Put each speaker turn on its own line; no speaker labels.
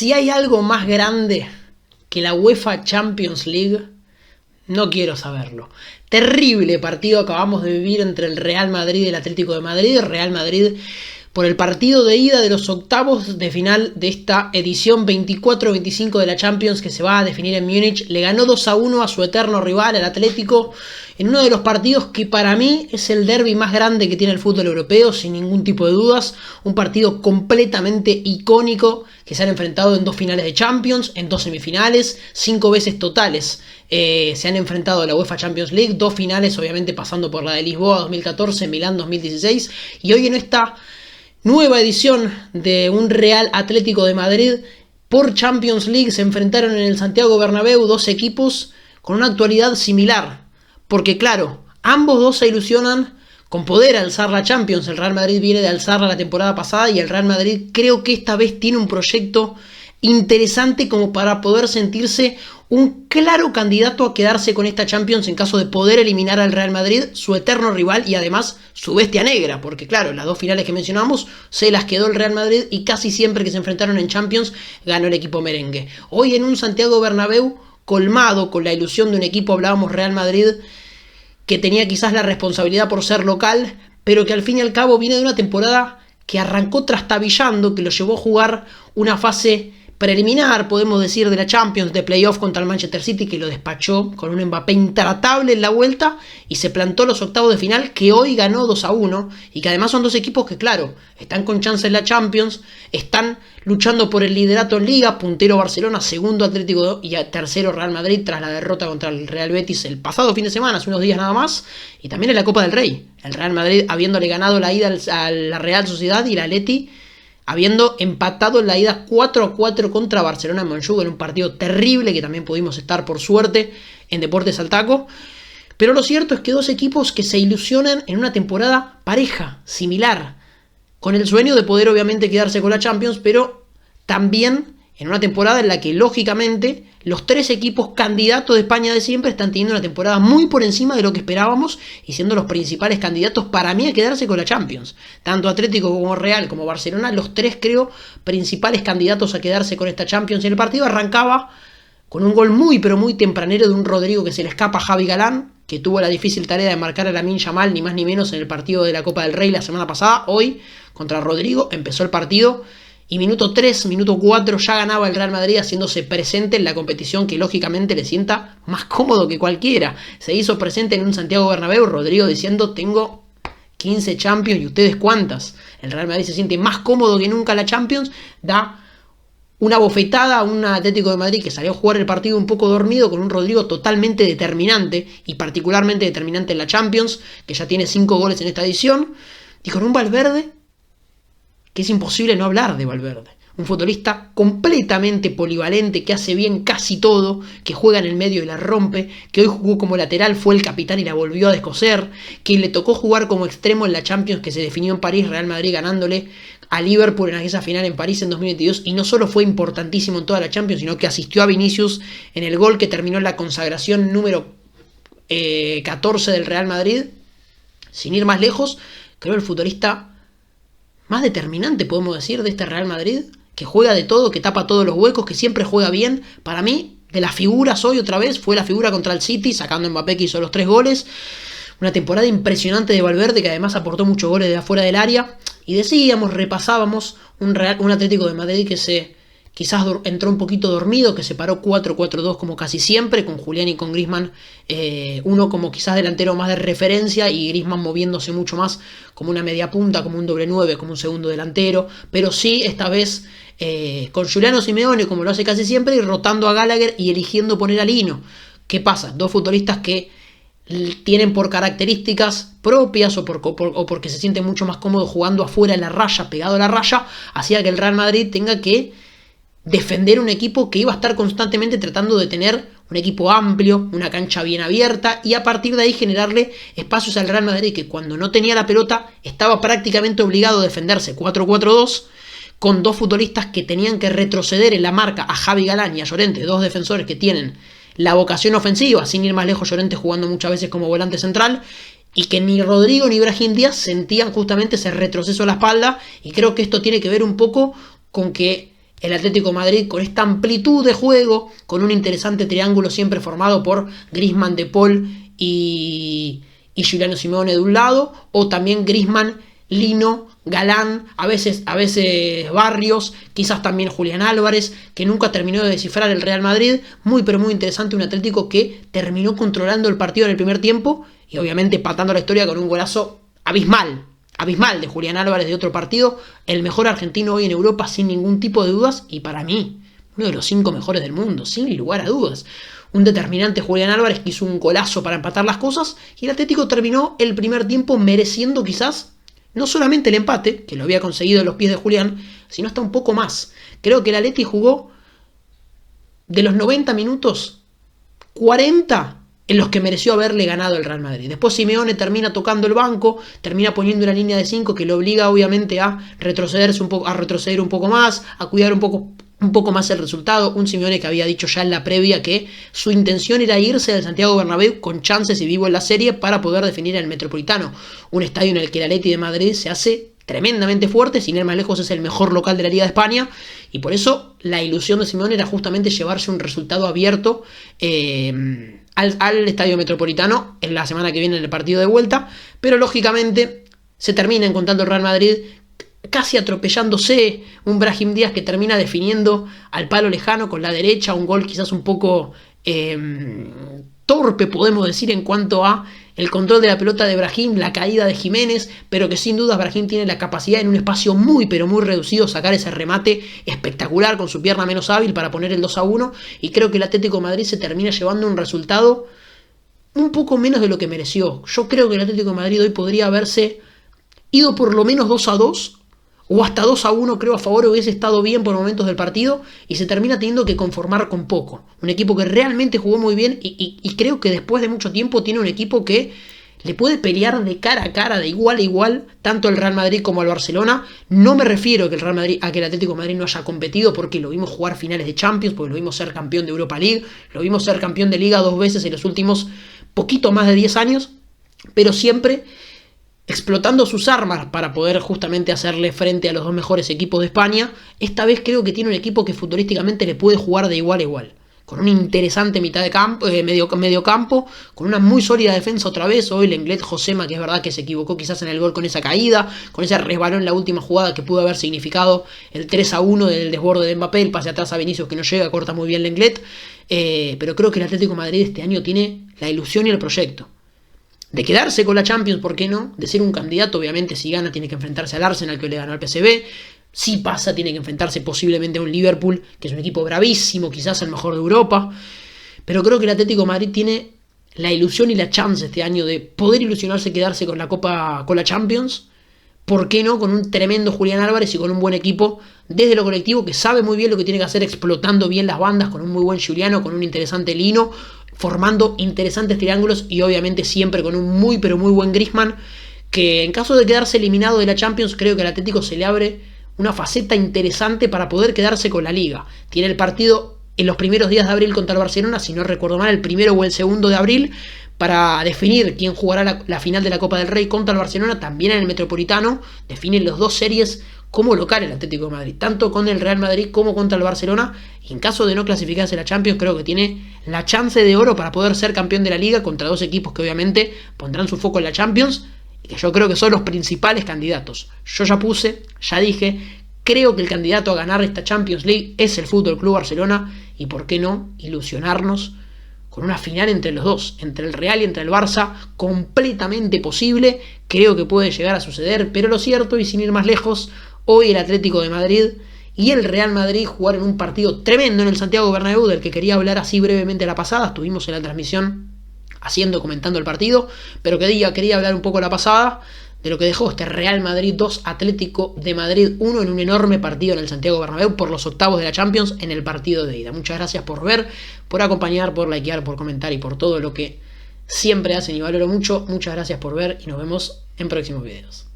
Si hay algo más grande que la UEFA Champions League, no quiero saberlo. Terrible partido acabamos de vivir entre el Real Madrid y el Atlético de Madrid. Real Madrid por el partido de ida de los octavos de final de esta edición 24-25 de la Champions que se va a definir en Múnich. Le ganó 2-1 a su eterno rival, el Atlético, en uno de los partidos que para mí es el derbi más grande que tiene el fútbol europeo, sin ningún tipo de dudas. Un partido completamente icónico que se han enfrentado en 2 finales de Champions, en 2 semifinales, 5 veces totales. Se han enfrentado a la UEFA Champions League, 2 finales obviamente pasando por la de Lisboa 2014, Milán 2016 y hoy en esta nueva edición de un Real Atlético de Madrid por Champions League se enfrentaron en el Santiago Bernabéu 2 equipos con una actualidad similar, porque claro, ambos dos se ilusionan con poder alzar la Champions. El Real Madrid viene de alzarla la temporada pasada y el Real Madrid creo que esta vez tiene un proyecto interesante como para poder sentirse un claro candidato a quedarse con esta Champions en caso de poder eliminar al Real Madrid, su eterno rival y además su bestia negra, porque claro, las 2 finales que mencionamos se las quedó el Real Madrid y casi siempre que se enfrentaron en Champions ganó el equipo merengue. Hoy en un Santiago Bernabéu colmado con la ilusión de un equipo, hablábamos Real Madrid, que tenía quizás la responsabilidad por ser local, pero que al fin y al cabo viene de una temporada que arrancó trastabillando, que lo llevó a jugar una fase preliminar, podemos decir, de la Champions, de playoff contra el Manchester City, que lo despachó con un Mbappé intratable en la vuelta y se plantó los octavos de final, que hoy ganó 2-1 y que además son 2 equipos que, claro, están con chance en la Champions, están luchando por el liderato en Liga, puntero Barcelona, segundo Atlético y tercero Real Madrid tras la derrota contra el Real Betis el pasado fin de semana, hace unos días nada más, y también en la Copa del Rey, el Real Madrid habiéndole ganado la ida a la Real Sociedad y la Atleti habiendo empatado en la ida 4-4 contra Barcelona en Montjuic, en un partido terrible que también pudimos estar por suerte en Deportes Altaco. Pero lo cierto es que 2 equipos que se ilusionan en una temporada pareja, similar, con el sueño de poder obviamente quedarse con la Champions, pero también en una temporada en la que lógicamente los 3 equipos candidatos de España de siempre están teniendo una temporada muy por encima de lo que esperábamos y siendo los principales candidatos para mí a quedarse con la Champions. Tanto Atlético como Real como Barcelona, los 3 creo principales candidatos a quedarse con esta Champions. Y el partido arrancaba con un gol muy pero muy tempranero de un Rodrigo que se le escapa a Javi Galán, que tuvo la difícil tarea de marcar a Lamine Yamal ni más ni menos en el partido de la Copa del Rey la semana pasada. Hoy contra Rodrigo empezó el partido y minuto 3, minuto 4 ya ganaba el Real Madrid haciéndose presente en la competición que lógicamente le sienta más cómodo que cualquiera. Se hizo presente en un Santiago Bernabéu, Rodrigo diciendo tengo 15 Champions y ustedes cuántas. El Real Madrid se siente más cómodo que nunca en la Champions, da una bofetada a un Atlético de Madrid que salió a jugar el partido un poco dormido con un Rodrigo totalmente determinante y particularmente determinante en la Champions, que ya tiene 5 goles en esta edición, y con un Valverde que es imposible no hablar de Valverde. Un futbolista completamente polivalente, que hace bien casi todo, que juega en el medio y la rompe, que hoy jugó como lateral, fue el capitán y la volvió a descoser, que le tocó jugar como extremo en la Champions que se definió en París, Real Madrid ganándole a Liverpool en esa final en París en 2022, y no solo fue importantísimo en toda la Champions, sino que asistió a Vinicius en el gol que terminó en la consagración número 14 del Real Madrid. Sin ir más lejos, creo el futbolista más determinante, podemos decir, de este Real Madrid, que juega de todo, que tapa todos los huecos, que siempre juega bien. Para mí, de las figuras hoy otra vez, fue la figura contra el City, sacando a Mbappé que hizo los 3 goles. Una temporada impresionante de Valverde, que además aportó muchos goles de afuera del área. Y decíamos, repasábamos un Atlético de Madrid que quizás entró un poquito dormido, que se paró 4-4-2 como casi siempre, con Julián y con Griezmann, uno como quizás delantero más de referencia y Griezmann moviéndose mucho más como una media punta, como un doble 9, como un segundo delantero, pero sí esta vez con Giuliano Simeone como lo hace casi siempre y rotando a Gallagher y eligiendo poner a Lino. ¿Qué pasa? 2 futbolistas que tienen por características propias o porque se sienten mucho más cómodos jugando afuera en la raya, pegado a la raya, hacía que el Real Madrid tenga que defender un equipo que iba a estar constantemente tratando de tener un equipo amplio, una cancha bien abierta y a partir de ahí generarle espacios al Real Madrid que cuando no tenía la pelota estaba prácticamente obligado a defenderse 4-4-2 con 2 futbolistas que tenían que retroceder en la marca a Javi Galán y a Llorente, 2 defensores que tienen la vocación ofensiva, sin ir más lejos, Llorente jugando muchas veces como volante central, y que ni Rodrigo ni Brahim Díaz sentían justamente ese retroceso a la espalda, y creo que esto tiene que ver un poco con que el Atlético de Madrid con esta amplitud de juego, con un interesante triángulo siempre formado por Griezmann, De Paul y Giuliano Simeone de un lado, o también Griezmann, Lino, Galán, a veces Barrios, quizás también Julián Álvarez, que nunca terminó de descifrar el Real Madrid. Muy pero muy interesante, un Atlético que terminó controlando el partido en el primer tiempo y obviamente empatando la historia con un golazo abismal de Julián Álvarez de otro partido, el mejor argentino hoy en Europa sin ningún tipo de dudas y para mí uno de los 5 mejores del mundo, sin lugar a dudas. Un determinante Julián Álvarez que hizo un golazo para empatar las cosas y el Atlético terminó el primer tiempo mereciendo quizás no solamente el empate, que lo había conseguido en los pies de Julián, sino hasta un poco más. Creo que el Atleti jugó de los 90 minutos, 40 en los que mereció haberle ganado el Real Madrid. Después Simeone termina tocando el banco, termina poniendo una línea de 5 que lo obliga obviamente a retroceder un poco más, a cuidar un poco más el resultado. Un Simeone que había dicho ya en la previa que su intención era irse del Santiago Bernabéu con chances y vivo en la serie para poder definir el Metropolitano, un estadio en el que el Atleti de Madrid se hace tremendamente fuerte, sin ir más lejos es el mejor local de la Liga de España y por eso la ilusión de Simeone era justamente llevarse un resultado abierto al Estadio Metropolitano en la semana que viene en el partido de vuelta, pero lógicamente se termina encontrando el Real Madrid casi atropellándose, un Brahim Díaz que termina definiendo al palo lejano con la derecha, un gol quizás un poco torpe podemos decir en cuanto a el control de la pelota de Brahim, la caída de Jiménez, pero que sin duda Brahim tiene la capacidad en un espacio muy pero muy reducido sacar ese remate espectacular con su pierna menos hábil para poner el 2-1 y creo que el Atlético de Madrid se termina llevando un resultado un poco menos de lo que mereció. Yo creo que el Atlético de Madrid hoy podría haberse ido por lo menos 2-2 o hasta 2-1 creo a favor, hubiese estado bien por momentos del partido y se termina teniendo que conformar con poco. Un equipo que realmente jugó muy bien y creo que después de mucho tiempo tiene un equipo que le puede pelear de cara a cara, de igual a igual, tanto el Real Madrid como el Barcelona. No me refiero a que el Atlético de Madrid no haya competido porque lo vimos jugar finales de Champions, porque lo vimos ser campeón de Europa League, lo vimos ser campeón de Liga 2 veces en los últimos poquito más de 10 años, pero siempre explotando sus armas para poder justamente hacerle frente a los 2 mejores equipos de España. Esta vez creo que tiene un equipo que futbolísticamente le puede jugar de igual a igual, con una interesante mitad de campo, medio campo, con una muy sólida defensa otra vez. Hoy Lenglet Josema, que es verdad que se equivocó quizás en el gol con esa caída, con ese resbalón en la última jugada que pudo haber significado el 3-1 del desborde de Mbappé, el pase atrás a Vinicius que no llega, corta muy bien Lenglet, pero creo que el Atlético de Madrid este año tiene la ilusión y el proyecto de quedarse con la Champions, ¿por qué no? De ser un candidato, obviamente si gana tiene que enfrentarse al Arsenal que le ganó al PSV. Si pasa tiene que enfrentarse posiblemente a un Liverpool, que es un equipo bravísimo, quizás el mejor de Europa. Pero creo que el Atlético de Madrid tiene la ilusión y la chance este año de poder ilusionarse y quedarse con la Champions. ¿Por qué no? Con un tremendo Julián Álvarez y con un buen equipo desde lo colectivo que sabe muy bien lo que tiene que hacer, explotando bien las bandas, con un muy buen Giuliano, con un interesante Lino, formando interesantes triángulos y obviamente siempre con un muy pero muy buen Griezmann, que en caso de quedarse eliminado de la Champions creo que al Atlético se le abre una faceta interesante para poder quedarse con la Liga. Tiene el partido en los primeros días de abril contra el Barcelona, si no recuerdo mal, el 1 o el 2 de abril, para definir quién jugará la final de la Copa del Rey contra el Barcelona, también en el Metropolitano. Definen los 2 series como local el Atlético de Madrid, tanto con el Real Madrid como contra el Barcelona. Y en caso de no clasificarse a la Champions, creo que tiene la chance de oro para poder ser campeón de la Liga contra 2 equipos que obviamente pondrán su foco en la Champions y que yo creo que son los principales candidatos. Yo ya dije, creo que el candidato a ganar esta Champions League es el Fútbol Club Barcelona y por qué no ilusionarnos con una final entre los dos, entre el Real y entre el Barça, completamente posible. Creo que puede llegar a suceder, pero lo cierto, y sin ir más lejos, hoy el Atlético de Madrid y el Real Madrid jugaron un partido tremendo en el Santiago Bernabéu, del que quería hablar así brevemente la pasada. Estuvimos en la transmisión comentando el partido, pero quería hablar un poco la pasada de lo que dejó este Real Madrid 2, Atlético de Madrid 1 en un enorme partido en el Santiago Bernabéu por los octavos de la Champions en el partido de ida. Muchas gracias por ver, por acompañar, por likear, por comentar y por todo lo que siempre hacen y valoro mucho. Muchas gracias por ver y nos vemos en próximos videos.